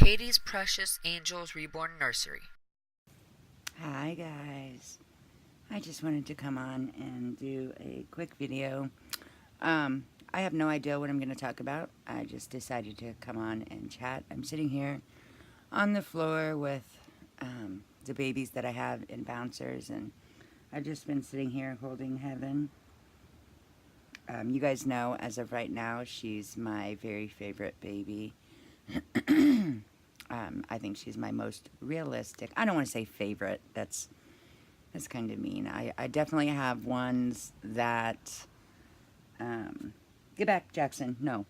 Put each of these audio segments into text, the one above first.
Katie's Precious Angels Reborn Nursery. Hi guys, I just wanted to come on and do a quick video. I have no idea what I'm going to talk about. I just decided to come on and chat. I'm sitting here on the floor with the babies that I have in bouncers, and I've just been sitting here holding Heaven. You guys know, as of right now, she's my very favorite baby. I think she's my most realistic. I don't want to say favorite. That's kind of mean. I definitely have ones that... get back, Jackson. No.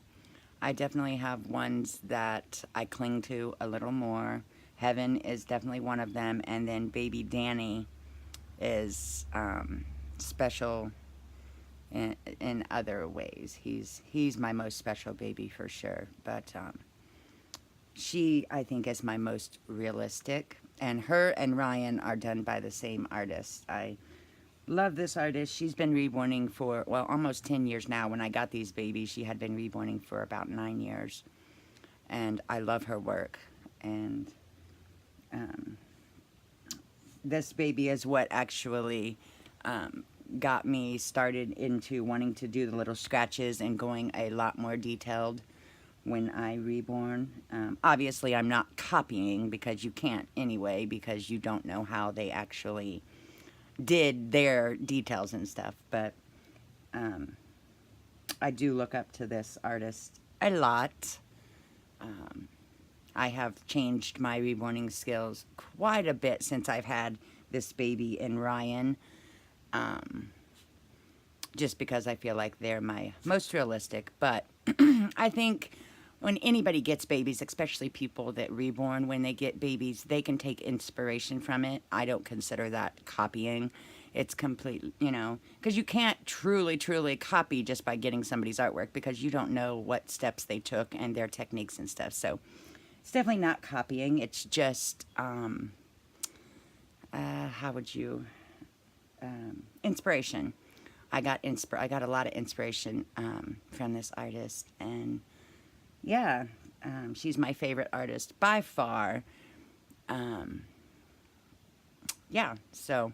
I definitely have ones that I cling to a little more. Heaven is definitely one of them. And then baby Danny is special in other ways. He's my most special baby for sure. But she, I think, is my most realistic. And her and Ryan are done by the same artist. I love this artist. She's been reborning for, well, almost 10 years now. When I got these babies, she had been reborning for about 9 years. And I love her work. And this baby is what actually got me started into wanting to do the little scratches and going a lot more detailed when I reborn. Obviously, I'm not copying, because you can't anyway, because you don't know how they actually did their details and stuff. But I do look up to this artist a lot. I have changed my reborning skills quite a bit since I've had this baby in Ryan. Just because I feel like they're my most realistic. But I think when anybody gets babies, especially people that reborn, when they get babies, they can take inspiration from it. I don't consider that copying. It's complete, you know, because you can't truly copy just by getting somebody's artwork, because you don't know what steps they took and their techniques and stuff. So it's definitely not copying. It's just, how would you, inspiration. I got a lot of inspiration from this artist, and yeah, she's my favorite artist by far. Yeah, so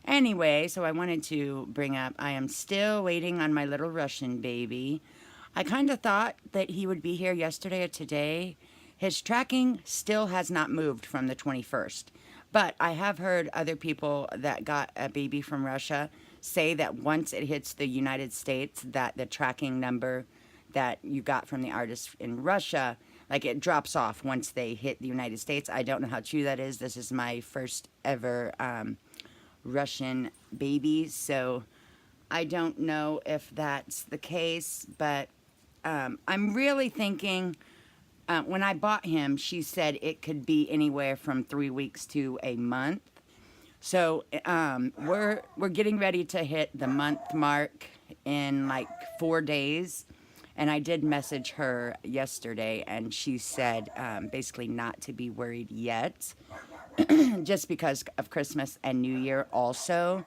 anyway, so I wanted to bring up, I am still waiting on my little Russian baby. I kind of thought that he would be here yesterday or today. His tracking still has not moved from the 21st. But I have heard other people that got a baby from Russia say that once it hits the United States, that the tracking number that you got from the artist in Russia, like, it drops off once they hit the United States. I don't know how true that is. This is my first ever Russian baby, so I don't know if that's the case. But I'm really thinking, when I bought him, she said it could be anywhere from 3 weeks to a month. So we're getting ready to hit the month mark in like 4 days. And I did message her yesterday, and she said basically not to be worried yet, just because of Christmas and New Year also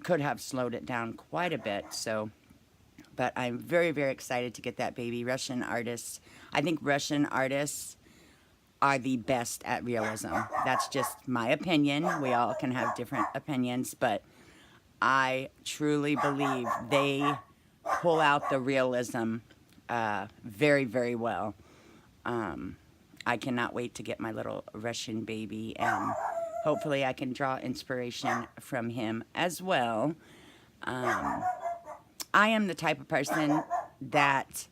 could have slowed it down quite a bit. So, but I'm very excited to get that baby. Russian artists, I think Russian artists are the best at realism. That's just my opinion. We all can have different opinions, but I truly believe they pull out the realism very well. I cannot wait to get my little Russian baby, and hopefully I can draw inspiration from him as well. I am the type of person that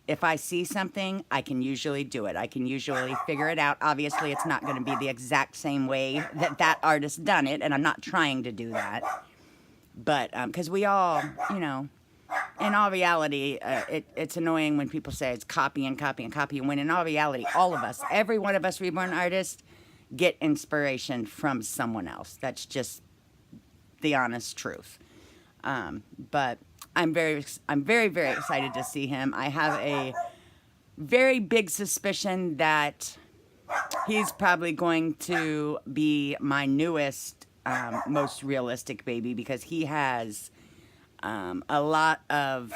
if I see something, I can usually do it. I can usually figure it out. Obviously, it's not going to be the exact same way that artist done it, and I'm not trying to do that. But because we all, you know, in all reality, it's annoying when people say it's copy, when in all reality, all of us, every one of us reborn artists, get inspiration from someone else. That's just the honest truth. But I'm very excited to see him. I have a very big suspicion that he's probably going to be my newest, most realistic baby, because he has a lot of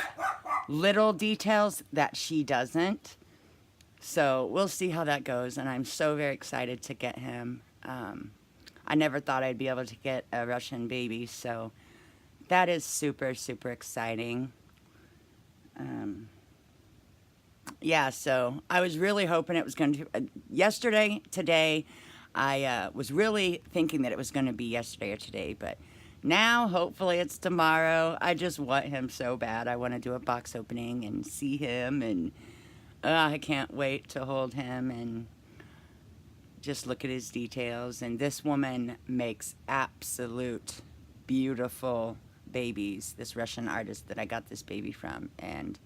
little details that she doesn't. So we'll see how that goes, and I'm so very excited to get him. I never thought I'd be able to get a Russian baby, so that is super, super exciting. Yeah, so I was really hoping it was going to. Yesterday, today, I was really thinking that it was going to be yesterday or today, but now hopefully it's tomorrow. I just want him so bad. I want to do a box opening and see him, and I can't wait to hold him and just look at his details. And this woman makes absolute beautiful babies, this Russian artist that I got this baby from, and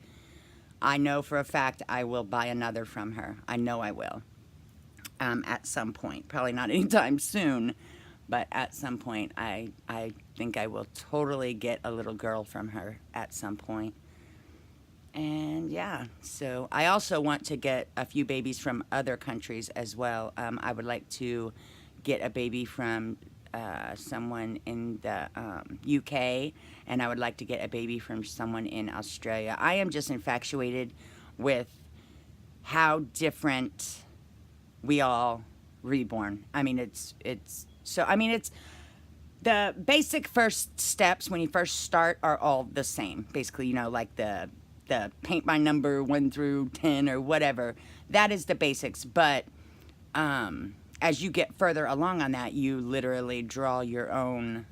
I know for a fact I will buy another from her. I know I will. At some point. Probably not anytime soon, but at some point I think I will totally get a little girl from her at some point. And yeah, so I also want to get a few babies from other countries as well. I would like to get a baby from someone in the UK, and I would like to get a baby from someone in Australia. I am just infatuated with how different we all reborn. I mean, it's the basic first steps when you first start are all the same. Basically, like the paint by number 1 through 10 or whatever. That is the basics, but as you get further along on that, you literally draw your own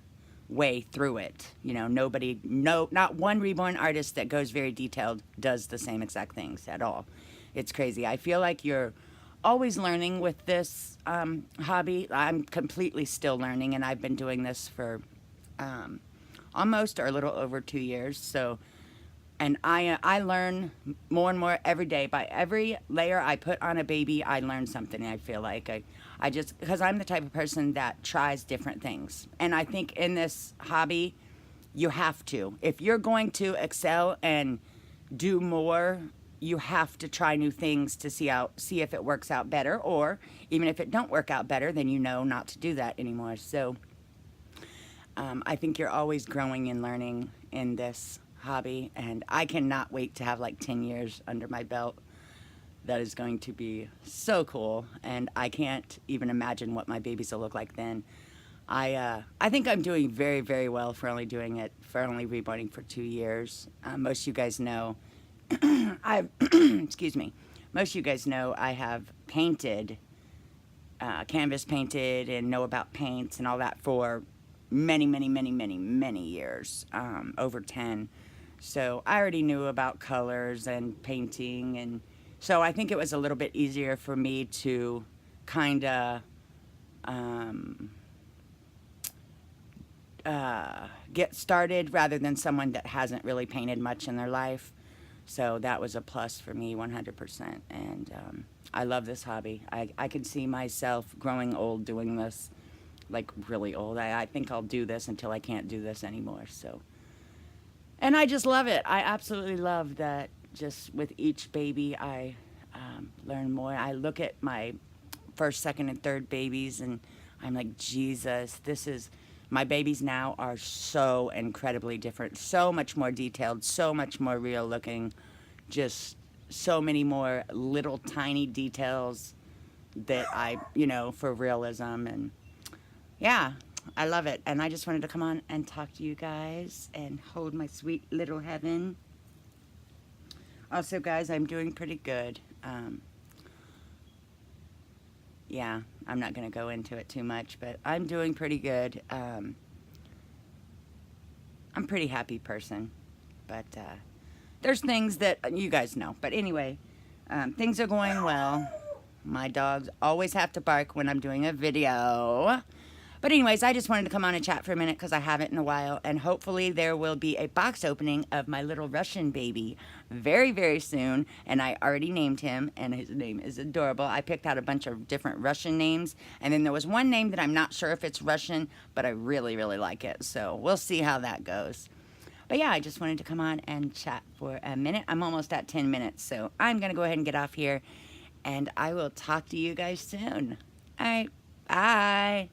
way through it. Not one reborn artist that goes very detailed does the same exact things at all. It's crazy. I feel like you're always learning with this hobby. I'm completely still learning, and I've been doing this for almost or a little over 2 years. So, and I learn more and more every day. By every layer I put on a baby, I learn something. I feel like I just, because I'm the type of person that tries different things. And I think in this hobby, you have to. If you're going to excel and do more, you have to try new things to see if it works out better, or even if it don't work out better, then you know not to do that anymore. So I think you're always growing and learning in this hobby, and I cannot wait to have like 10 years under my belt. That is going to be so cool, and I can't even imagine what my babies will look like then. I think I'm doing very, very well for only reborning for 2 years. Most of you guys know excuse me. Most of you guys know I have painted, canvas painted, and know about paints and all that for many, many, many, many, many years, over 10. So I already knew about colors and painting, and so I think it was a little bit easier for me to kind of get started rather than someone that hasn't really painted much in their life. So that was a plus for me 100%. And I love this hobby. I can see myself growing old doing this, like really old. I think I'll do this until I can't do this anymore. So, and I just love it. I absolutely love that just with each baby I learn more. I look at my first, second, and third babies and I'm like, Jesus, my babies now are so incredibly different, so much more detailed, so much more real looking, just so many more little tiny details that for realism. And yeah, I love it. And I just wanted to come on and talk to you guys and hold my sweet little heaven. Also, guys, I'm doing pretty good. Yeah, I'm not going to go into it too much, but I'm doing pretty good. I'm a pretty happy person, but there's things that you guys know. But anyway, things are going well. My dogs always have to bark when I'm doing a video. But anyways, I just wanted to come on and chat for a minute because I haven't in a while. And hopefully there will be a box opening of my little Russian baby very, very soon. And I already named him, and his name is adorable. I picked out a bunch of different Russian names. And then there was one name that I'm not sure if it's Russian, but I really, really like it. So we'll see how that goes. But yeah, I just wanted to come on and chat for a minute. I'm almost at 10 minutes, so I'm going to go ahead and get off here. And I will talk to you guys soon. All right, bye.